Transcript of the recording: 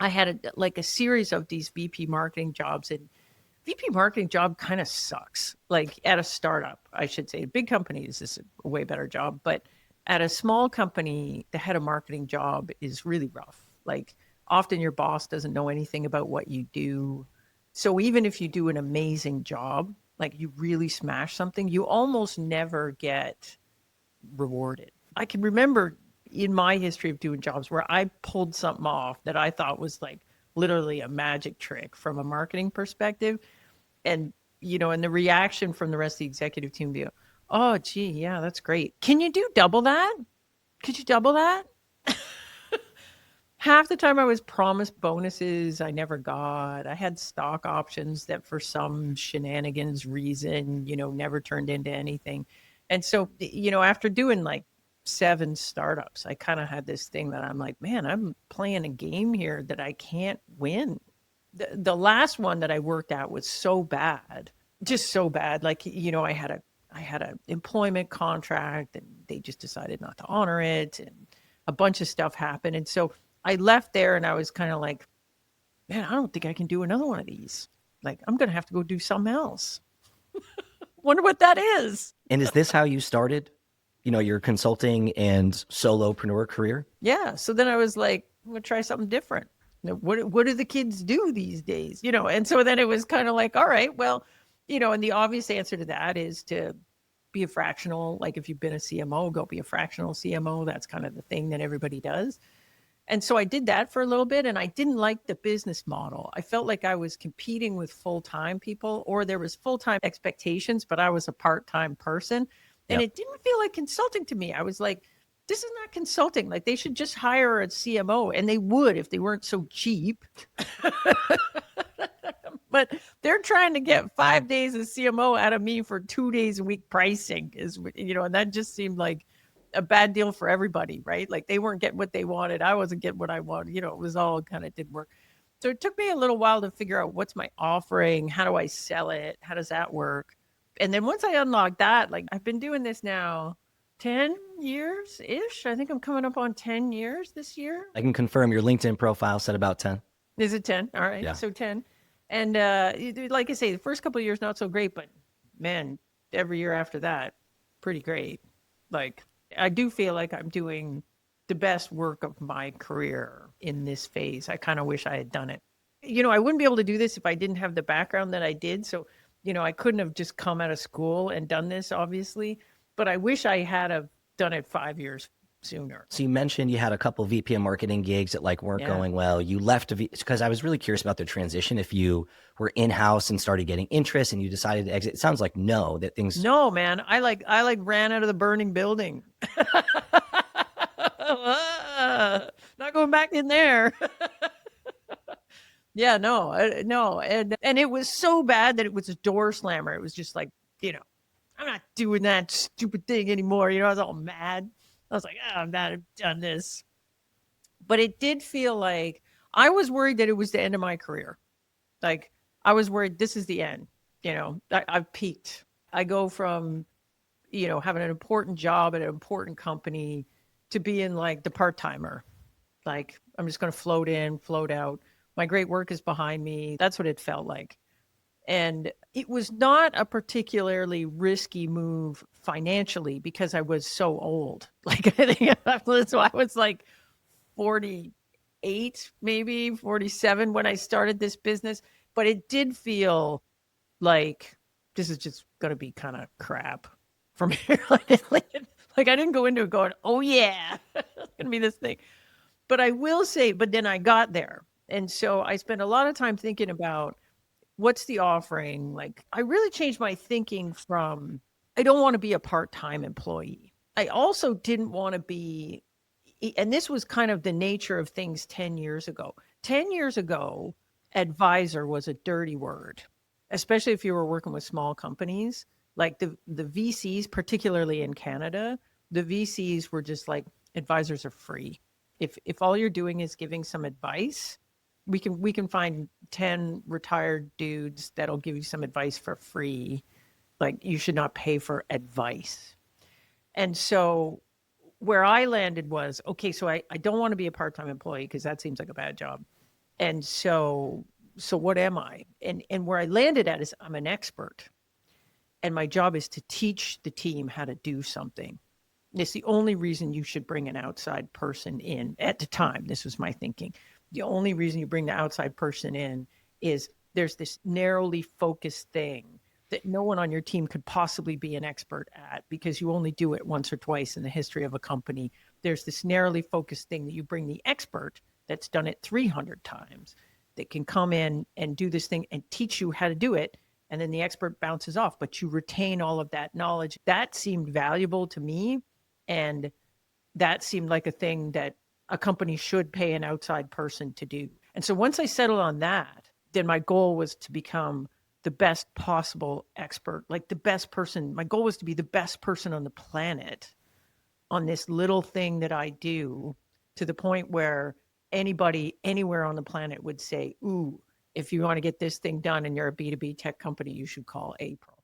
I had like a series of these VP marketing jobs, and VP marketing job kind of sucks. Like at a startup, I should say. Big companies is a way better job, but at a small company, the head of marketing job is really rough. Like often your boss doesn't know anything about what you do. So even if you do an amazing job, like you really smash something, you almost never get rewarded. I can remember in my history of doing jobs where I pulled something off that I thought was like literally a magic trick from a marketing perspective. And, and the reaction from the rest of the executive team be, oh, gee, yeah, that's great. Can you do double that? Could you double that? Half the time I was promised bonuses I never got. I had stock options that for some shenanigans reason, never turned into anything. And so, after doing like 7 startups, I kind of had this thing that I'm like, man, I'm playing a game here that I can't win. The last one that I worked at was so bad, just so bad. Like, I had a employment contract and they just decided not to honor it, and a bunch of stuff happened. And so I left there and I was kind of like, man, I don't think I can do another one of these. Like, I'm going to have to go do something else. Wonder what that is. And is this how you started, your consulting and solopreneur career? Yeah. So then I was like, I'm going to try something different. What do the kids do these days? And so then it was kind of like, all right, well, and the obvious answer to that is to be a fractional. Like if you've been a CMO, go be a fractional CMO. That's kind of the thing that everybody does. And so I did that for a little bit, and I didn't like the business model. I felt like I was competing with full-time people, or there was full-time expectations, but I was a part-time person. And Yep. it didn't feel like consulting to me. I was like, this is not consulting. Like they should just hire a CMO, and they would if they weren't so cheap. But they're trying to get 5 days of CMO out of me for 2 days a week pricing and that just seemed like a bad deal for everybody, right? Like they weren't getting what they wanted. I wasn't getting what I wanted. It was all kind of didn't work. So it took me a little while to figure out what's my offering. How do I sell it? How does that work? And then once I unlocked that, like I've been doing this now 10 years ish. I think I'm coming up on 10 years this year. I can confirm your LinkedIn profile said about 10. Is it 10? All right. Yeah. So 10. And like I say, the first couple of years, not so great, but man, every year after that, pretty great. Like I do feel like I'm doing the best work of my career in this phase. I kind of wish I had done it. I wouldn't be able to do this if I didn't have the background that I did. So, I couldn't have just come out of school and done this, obviously, but I wish I had have done it 5 years sooner. So you mentioned you had a couple of VP of marketing gigs that weren't going well. You left because I was really curious about the transition. If you were in-house and started getting interest and you decided to exit, it sounds like that things. No, man, I ran out of the burning building. Not going back in there. Yeah, no. And it was so bad that it was a door slammer. It was just like, I'm not doing that stupid thing anymore. I was all mad. I was like, I'm not done this. But it did feel like I was worried that it was the end of my career. Like I was worried this is the end. I've peaked. I go from, having an important job at an important company to being like the part-timer. Like I'm just going to float in, float out. My great work is behind me. That's what it felt like. And it was not a particularly risky move financially because I was so old. Like I think so I was like 48, maybe 47 when I started this business. But it did feel like this is just going to be kind of crap from here. Like I didn't go into it going, oh yeah, it's going to be this thing. But I will say, but then I got there. And so I spent a lot of time thinking about what's the offering? Like I really changed my thinking from, I don't want to be a part-time employee. I also didn't want to be, and this was kind of the nature of things 10 years ago. 10 years ago, advisor was a dirty word, especially if you were working with small companies. Like the VCs, particularly in Canada, the VCs were just like, advisors are free. If all you're doing is giving some advice, we can find 10 retired dudes that'll give you some advice for free. Like you should not pay for advice. And so where I landed was, okay, so I don't want to be a part-time employee because that seems like a bad job. And so what am I? And where I landed at is I'm an expert. And my job is to teach the team how to do something. It's the only reason you should bring an outside person in at the time. This was my thinking. The only reason you bring the outside person in is there's this narrowly focused thing that no one on your team could possibly be an expert at because you only do it once or twice in the history of a company. There's this narrowly focused thing that you bring the expert that's done it 300 times that can come in and do this thing and teach you how to do it. And then the expert bounces off, but you retain all of that knowledge. That seemed valuable to me. And that seemed like a thing that a company should pay an outside person to do. And so once I settled on that, then my goal was to become the best possible expert, like the best person. My goal was to be the best person on the planet on this little thing that I do, to the point where anybody anywhere on the planet would say, ooh, if you want to get this thing done and you're a B2B tech company, you should call A Pro.